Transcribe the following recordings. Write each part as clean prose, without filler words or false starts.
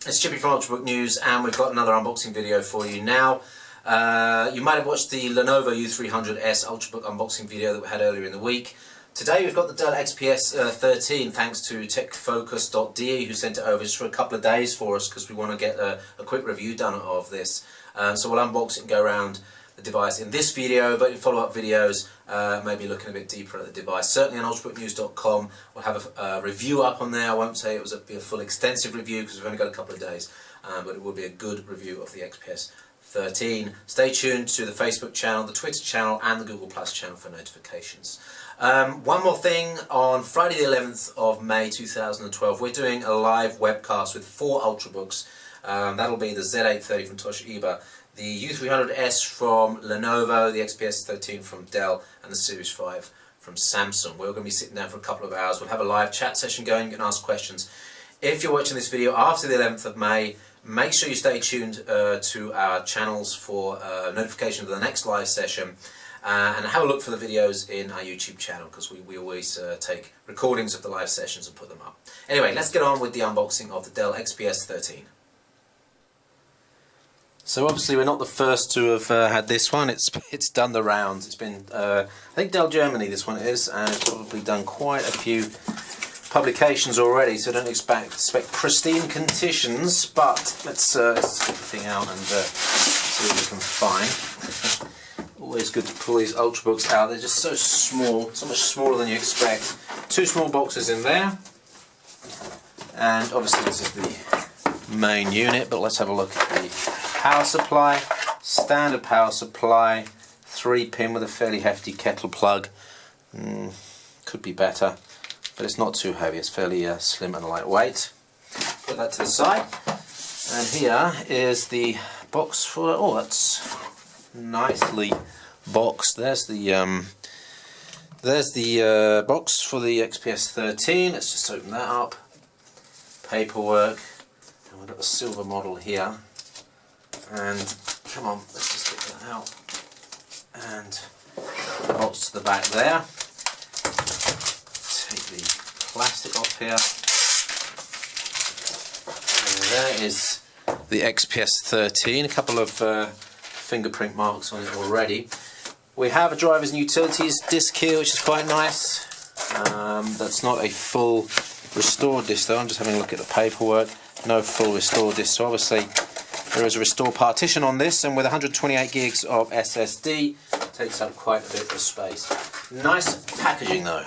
It's Chippy from Ultrabook News, and we've got another unboxing video for you now. You might have watched the Lenovo U300S Ultrabook unboxing video that we had earlier in the week. Today we've got the Dell XPS 13, thanks to techfocus.de, who sent it over just for a couple of days for us because we want to get a quick review done of this. So we'll unbox it and go around the device in this video, but in follow-up videos maybe looking a bit deeper at the device. Certainly on ultrabooknews.com we'll have a review up on there. I won't say it was be a full extensive review because we've only got a couple of days, but it will be a good review of the XPS 13. Stay tuned to the Facebook channel, the Twitter channel and the Google Plus channel for notifications. One more thing, on Friday the 11th of May 2012 we're doing a live webcast with 4 Ultrabooks. That'll be the Z830 from Toshiba, the U300S from Lenovo, the XPS 13 from Dell and the Series 5 from Samsung. We're going to be sitting down for a couple of hours. We'll have a live chat session going. You can ask questions. If you're watching this video after the 11th of May, make sure you stay tuned to our channels for notification of the next live session. And have a look for the videos in our YouTube channel because we always take recordings of the live sessions and put them up. Anyway, let's get on with the unboxing of the Dell XPS 13. So obviously we're not the first to have had this one. It's done the rounds. It's been I think Dell Germany this one is, and it's probably done quite a few publications already. So don't expect pristine conditions. But let's get the thing out and see what we can find. Always good to pull these Ultrabooks out. They're just so small, so much smaller than you expect. 2 small boxes in there, and obviously this is the main unit. But let's have a look at the power supply. Standard power supply, 3-pin with a fairly hefty kettle plug. Could be better, but it's not too heavy. It's fairly slim and lightweight. Put that to the side, and here is the box for. Oh, that's nicely boxed. There's the box for the XPS 13. Let's just open that up. Paperwork, and we've got the silver model here. And come on, let's just get that out. And bolts to the back there. Take the plastic off here. And there is the XPS 13. A couple of fingerprint marks on it already. We have a drivers and utilities disc here, which is quite nice. That's not a full restore disc though. I'm just having a look at the paperwork. No full restore disc, so obviously there is a restore partition on this, and with 128 gigs of SSD, it takes up quite a bit of space. Nice packaging though.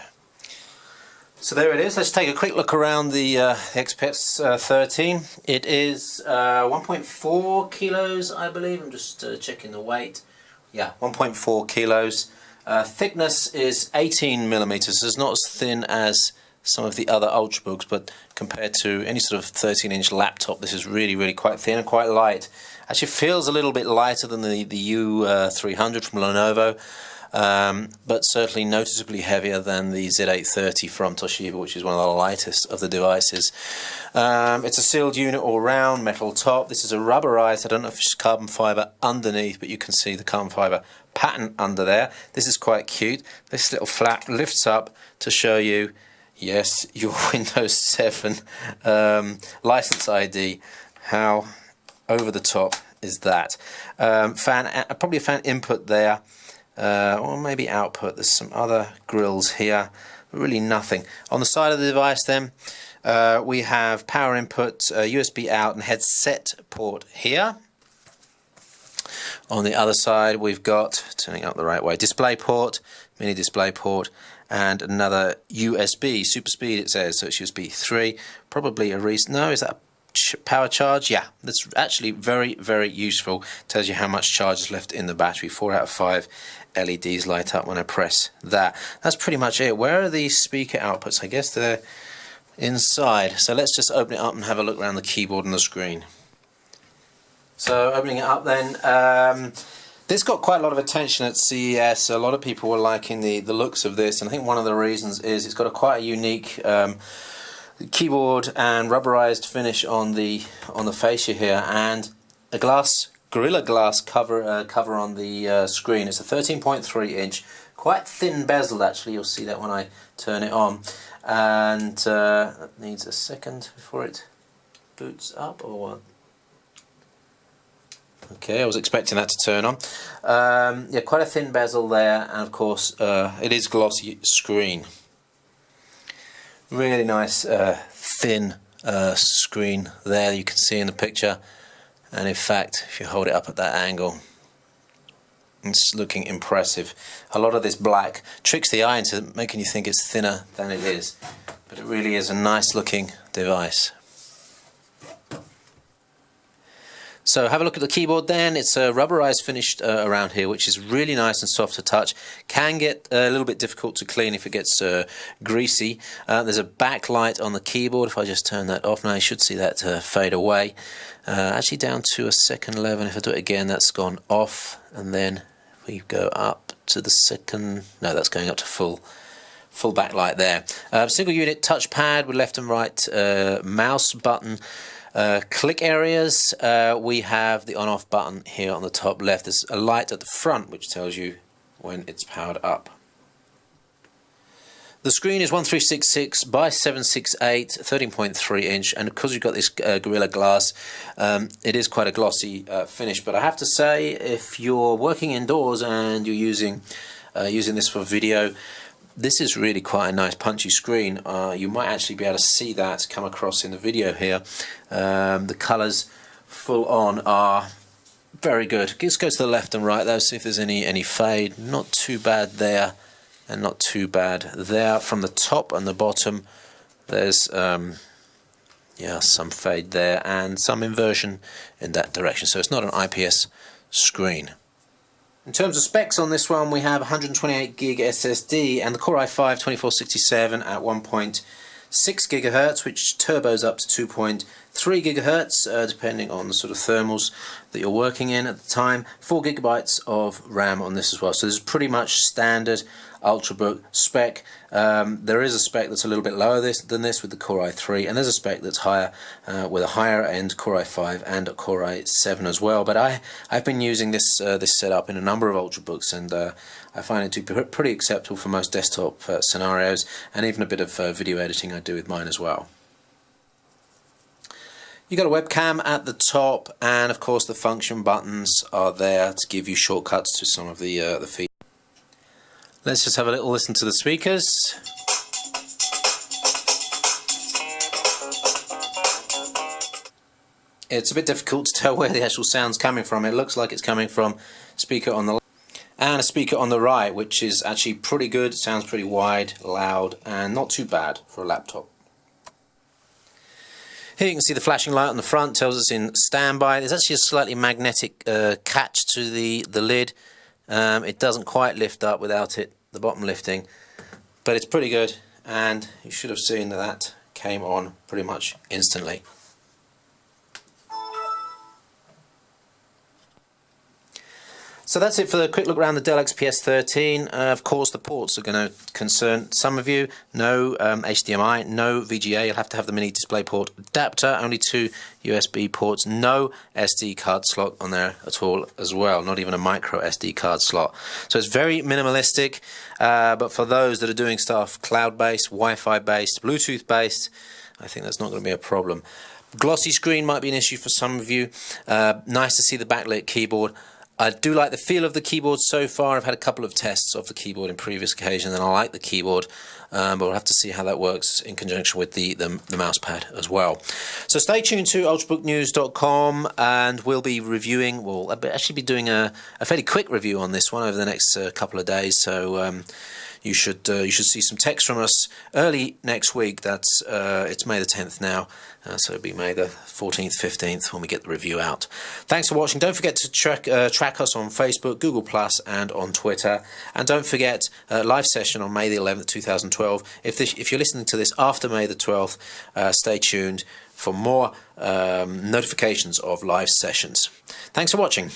So there it is. Let's take a quick look around the XPS 13. It is 1.4 kilos, I believe. I'm just checking the weight. Yeah, 1.4 kilos. Thickness is 18 millimeters. It's not as thin as some of the other Ultrabooks, but compared to any sort of 13-inch laptop, this is really quite thin and quite light. Actually feels a little bit lighter than the U300 from Lenovo. But certainly noticeably heavier than the Z830 from Toshiba, which is one of the lightest of the devices. It's a sealed unit all round, metal top. This is a rubberized, I don't know if it's carbon fibre underneath, but you can see the carbon fibre pattern under there. This is quite cute. This little flap lifts up to show you, yes, your Windows 7 license ID. How over the top is that? Probably a fan input there. Or maybe output. There's some other grills here, but really nothing. On the side of the device then, we have power input, USB out and headset port here. On the other side we've got, turning up the right way, display port, mini display port, and another USB, super speed it says, so it's USB 3, probably a reason, no, is that a power charge? Yeah, that's actually very useful. Tells you how much charge is left in the battery. 4 out of 5 LEDs light up when I press that. That's pretty much it. Where are the speaker outputs? I guess they're inside. So let's just open it up and have a look around the keyboard and the screen. So opening it up then, this got quite a lot of attention at CES. A lot of people were liking the looks of this, and I think one of the reasons is it's got quite a unique keyboard and rubberized finish on the fascia here, and a Gorilla Glass cover on the screen. It's a 13.3 inch, quite thin bezeled actually. You'll see that when I turn it on, and that needs a second before it boots up or what? Okay, I was expecting that to turn on. Yeah, quite a thin bezel there, and of course it is glossy screen. Really nice thin screen there, you can see in the picture, and in fact if you hold it up at that angle, it's looking impressive. A lot of this black tricks the eye into making you think it's thinner than it is, but it really is a nice looking device. So have a look at the keyboard then. It's a rubberized finished around here, which is really nice and soft to touch. Can get a little bit difficult to clean if it gets greasy. There's a backlight on the keyboard. If I just turn that off now, you should see that fade away. Actually down to a second level. If I do it again, that's gone off. And then we go up to the second. No, that's going up to full backlight there. Single unit touchpad with left and right mouse button. Click areas, we have the on-off button here on the top left. There's a light at the front which tells you when it's powered up. The screen is 1366 by 768, 13.3 inch, and because you've got this Gorilla Glass, it is quite a glossy finish. But I have to say, if you're working indoors and you're using this for video, this is really quite a nice punchy screen. You might actually be able to see that come across in the video here. The colours full on are very good. Let's go to the left and right though, see if there's any fade. Not too bad there, and not too bad there. From the top and the bottom, there's yeah, some fade there and some inversion in that direction. So it's not an IPS screen. In terms of specs on this one, we have 128 gig SSD and the Core i5-2467 at 1.6 GHz, which turbos up to 2.3 GHz, depending on the sort of thermals that you're working in at the time. 4 GB of RAM on this as well. So this is pretty much standard Ultrabook spec. There is a spec that's a little bit lower than this with the Core i3, and there's a spec that's higher with a higher end Core i5 and a Core i7 as well. But I've been using this setup in a number of Ultrabooks, and I find it to be pretty acceptable for most desktop scenarios, and even a bit of video editing I do with mine as well. You got a webcam at the top, and of course the function buttons are there to give you shortcuts to some of the features. Let's just have a little listen to the speakers. It's a bit difficult to tell where the actual sound's coming from. It looks like it's coming from speaker on the left and a speaker on the right, which is actually pretty good. It sounds pretty wide, loud, and not too bad for a laptop. Here you can see the flashing light on the front, tells us in standby. There's actually a slightly magnetic catch to the lid. It doesn't quite lift up without the bottom lifting, but it's pretty good, and you should have seen that came on pretty much instantly. So that's it for the quick look around the Dell XPS 13. Of course, the ports are going to concern some of you. No HDMI, no VGA. You'll have to have the mini DisplayPort adapter. Only 2 USB ports. No SD card slot on there at all as well. Not even a micro SD card slot. So it's very minimalistic. But for those that are doing stuff cloud-based, Wi-Fi based, Bluetooth based, I think that's not going to be a problem. Glossy screen might be an issue for some of you. Nice to see the backlit keyboard. I do like the feel of the keyboard so far. I've had a couple of tests of the keyboard in previous occasions, and I like the keyboard, but we'll have to see how that works in conjunction with the mouse pad as well. So stay tuned to ultrabooknews.com, and we'll be reviewing, we'll actually be doing a fairly quick review on this one over the next couple of days, so you should see some text from us early next week. That's it's May the 10th now, so it'll be May the 14th, 15th when we get the review out. Thanks for watching. Don't forget to track us on Facebook, Google+, and on Twitter. And don't forget live session on May the 11th, 2012. If you're listening to this after May the 12th, stay tuned for more notifications of live sessions. Thanks for watching.